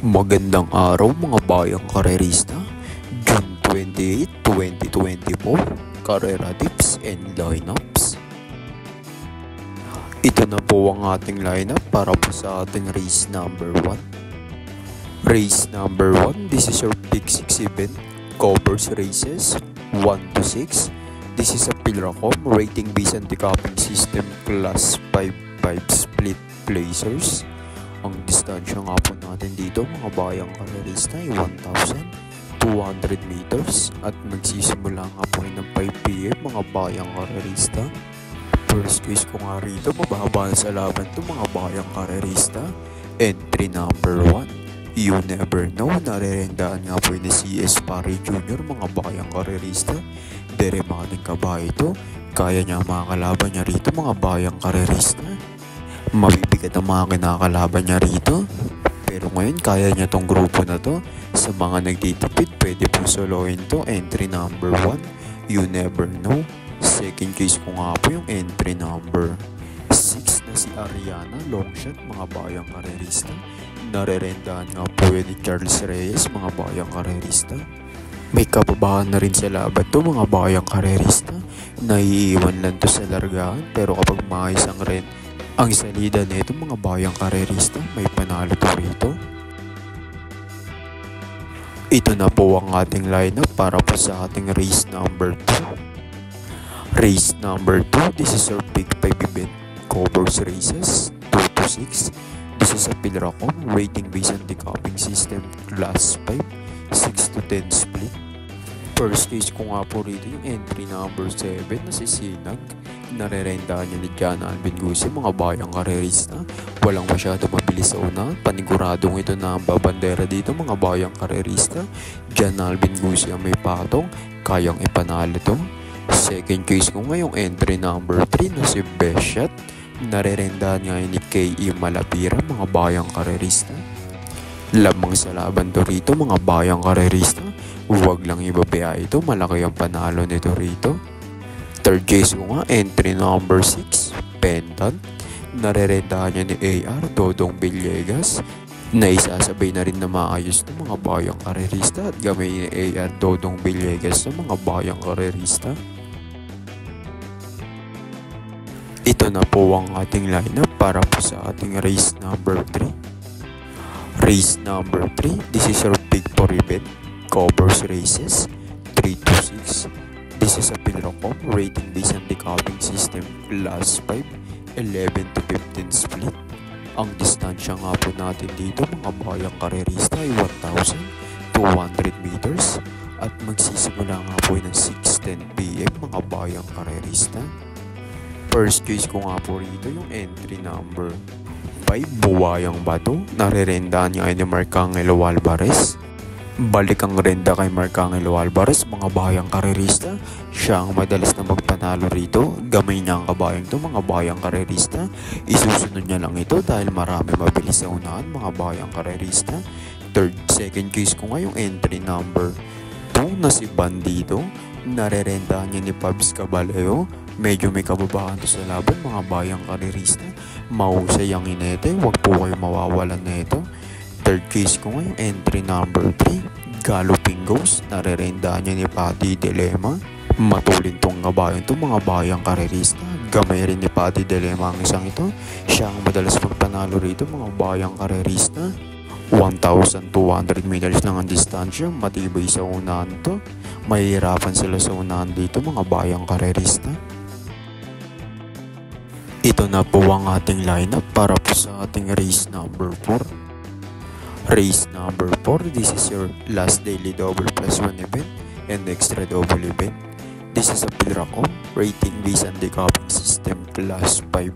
Magandang araw mga bayang karerista, June 28, 2024, Karera Tips and Lineups. Ito na po ang ating lineup para po sa ating race number 1. Race number 1, this is your Pick 6 event, covers races 1 to 6. This is a Pilracom rating based on the cupping system class 5 split placers. Ang distansya nga po natin dito mga bayang karerista ay 1,200 meters at magsisimula nga po ng 5 p.m. mga bayang karerista. First case ko nga rito, mababa sa laban to mga bayang karerista. Entry number 1, You Never Know, narerendaan nga po ni CS Pari Jr. mga bayang karerista. Deremating kabayo ito, kaya niya mga kalaban niya rito mga bayang karerista. Mabibigat ang mga kinakalaban niya rito, pero ngayon kaya niya tong grupo na to. Sa mga nagtitipid, pwede po soloin to. Entry number 1, You Never Know. Second case ko nga po yung entry number 6 na si Ariana, long shot mga bayang karerista. Narerendahan nga po ni Charles Reyes mga bayang karerista. May kababahan na rin sa laban to mga bayang karerista. Naiiwan lang to sa largaan, pero kapag maayos ang ang salida nito mga bayang karerista, may panalo to rito. Ito na po ang ating lineup para po sa ating race number 2. Race number 2, this is our Pick 5 event, covers races 2 to 6. This is a Pilracom rating based on the cupping system class 5 6 to 10 split. First case ko nga po rito yung entry number 7 na si Sinag. Narerendahan niya ni John Alvin Gusi mga bayang karerista. Walang masyado mabilis sa una, paniguradong ito na ang babandera dito mga bayang karerista. John Alvin Gusi ang may patong, kayang ipanalo to. Second case ko ngayong entry number 3 na si Best Shot. Narerendahan nga ni K.E. Malapira mga bayang karerista. Lamang sa laban to rito mga bayang karerista. Huwag lang ibabaya ito, malaki ang panalo nito rito. Third case ko nga, entry number 6, Pendant. Narerendahan niya ni AR, Dodong Villegas. Naisasabay na rin na maayos ng mga bayang karerista at gamay ni AR, Dodong Villegas ng mga bayang karerista. Ito na po ang ating lineup para po sa ating race number 3. Race number 3, this is our Pick 4 event, covers races 3 to 6. This is a Pilracom rating based on the cupping system class 5 11 to 15 split. Ang distansya nga po natin dito mga bayang karerista ay 1,200 meters at magsisimula nga po ng 6:10 p.m. mga bayang karerista. First case ko nga po rito yung entry number 5, Buwayang Bato. Narerendahan niya ni Marcangelo Alvarez. Balik ang renda kay Marcangelo Alvarez mga bayang karerista. Siya ang madalas na magpanalo rito. Gamay niya ang kabayang to mga bayang karerista. Isusunod niya lang ito dahil marami mabilis sa unahan mga bayang karerista. Second case ko ngayong entry number 2 na si Bandito. Narerendahan niya ni Pabs Caballero. Medyo may kababahan to sa laban mga bayang karerista. Mahusay ang inete, huwag po kayo mawawalan na ito. Third case ko ngayong entry number 3, Galloping Ghost. Narerendahan niya ni Patty Dilema. Matulin tong kabayan to mga bayang karerista. Gamay rin ni Patty Dilema ang isang ito. Siya ang madalas magpanalo rito mga bayang karerista. 1,200 meters lang ang distansya. Matibay sa unahan to. Mahihirapan sila sa unahan dito mga bayang karerista. Ito na po ang ating lineup para po sa ating race number 4. Race number 4, this is your last daily double plus 1 event and extra double event. This is a Pilracom rating based on the cupping system class 5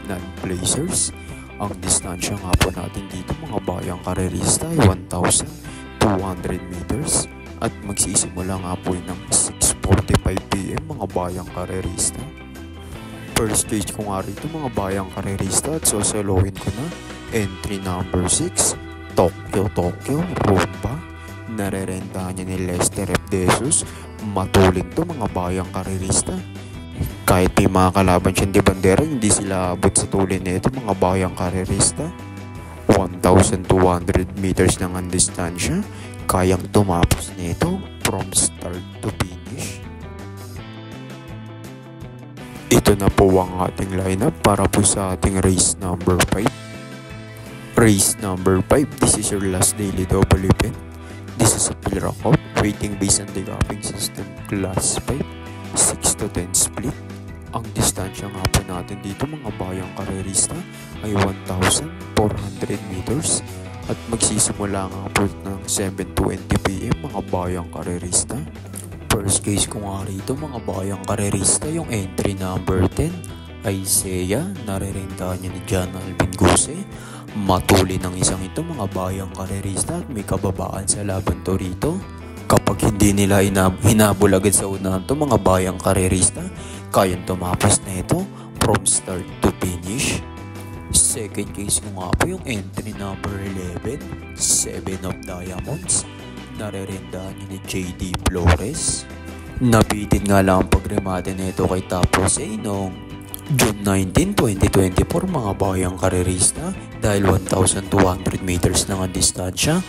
non-placers. Ang distansya nga po natin dito mga bayang karerista ay 1,200 meters at magsisimula nga po ng 6:45 p.m. mga bayang karerista. First stage ko nga rito mga bayang karerista at sosolohin ko na entry number 6, Tokyo Rumba. Narerendahan niya ni Lester F. Jesus. Matulin to mga bayang karerista. Kahit may mga kalaban siyang di bandera, hindi sila abot sa tulin nito mga bayang karerista. 1,200 meters lang ang distansya, kayang tumapos nito from start to finish. Ito na po ang ating lineup para po sa ating race number 5. Race number 5, this is your last daily double event. This is a fill rock waiting based on the gapping system class 5, 6 to 10 split. Ang distansya nga po natin dito mga bayang karerista ay 1,400 meters at magsisimula nga po ng 7:20 PM mga bayang karerista. First case ko nga rito mga bayang karerista, yung entry number 10 ay Isaiah, narerentahan niya ni John Alvin Guse. Matuli ng isang ito mga bayang karerista at may kababaan sa laban to rito. Kapag hindi nila hinabol agad sa unahan to mga bayang karerista, kayang tumapos na ito from start to finish. Second case ko nga po yung entry number 11, 7 of Diamonds. Narerendahan niya ni JD Flores. Nabitin nga lang ang pagremate na ito kay Top Jose noong June 19, 2024 mga bayang karerista dahil 1,200 meters lang ang distansya.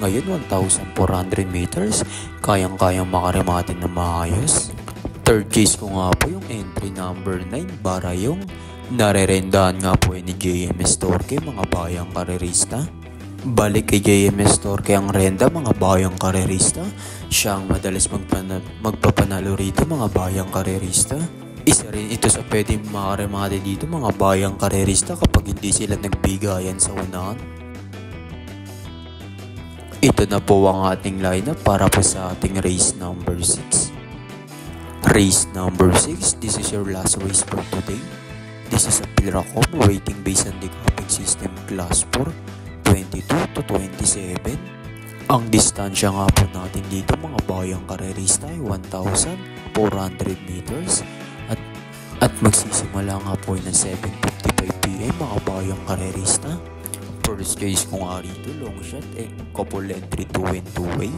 Ngayon 1,400 meters, kayang-kayang makaremate na maayos. Third case ko nga po yung entry number 9, Barayong. Narerendahan nga po ni JMS Torque mga bayang karerista. Balik kay JMS Torque ang renda mga bayang karerista. Siya ang madalas magpapanalo rito mga bayang karerista. Isa rin ito sa pwedeng makaremate dito mga bayang karerista kapag hindi sila nagbigayan sa unahan. Ito na po ang ating lineup para po sa ating race number 6. Race number 6, this is your last race for today. This is a Pilracom rating based on the gapping system class 4, 22 to 27. Ang distansya nga po natin dito mga bayang karerista ay 1,400 meters at magsisimula nga po ng 7:55 PM mga bayang karerista. First case ko nga rito, long shot couple entry 2 and 2 way.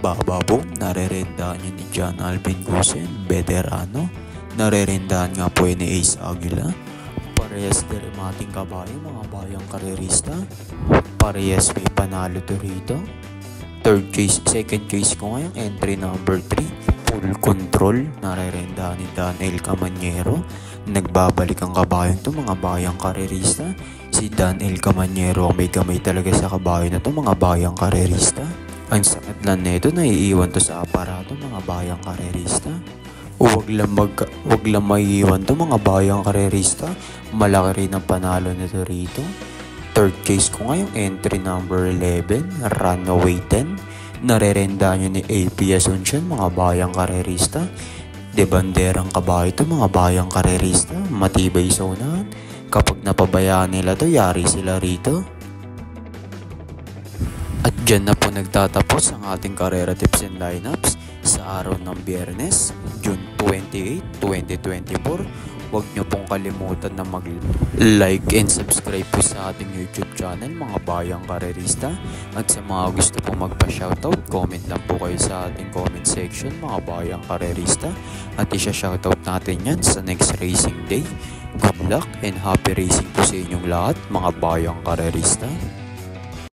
Bababo, narerendahan niya ni John Alvin Guse, veterano. Narerendahan nga po ni Ace Aguila. Parehas na remating kabayo mga bayang karerista. Parehas may panalo to rito. Second case ko nga yung entry number 3, full control. Narerendahan ni Daniel Camanyero. Nagbabalik ang kabayo to mga bayang karerista. Si Daniel Camanyero ang may gamay talaga sa kabayo na to mga bayang karerista. Ang sakit lang nito, naiiwan to sa aparato mga bayang karerista. Huwag lang maiiwan to mga bayang karerista. Malaki rin ang panalo nito rito. Third case ko nga yung entry number 11, Runaway 10. Narerenda nyo ni AP Asuncion mga bayang karerista. De banderang kabayo to mga bayang karerista. Matibay sa unahan. Kapag napabayaan nila to, yari sila rito. At dyan na po nagtatapos ang ating karera tips and lineups sa araw ng Biyernes, June 28, 2024. Huwag nyo pong kalimutan na mag-like and subscribe po sa ating YouTube channel mga bayang karerista. At sa mga gusto pong magpa-shoutout, comment lang po kayo sa ating comment section mga bayang karerista. At isa-shoutout natin yan sa next racing day. Good luck and happy racing po sa inyong lahat mga bayang karerista.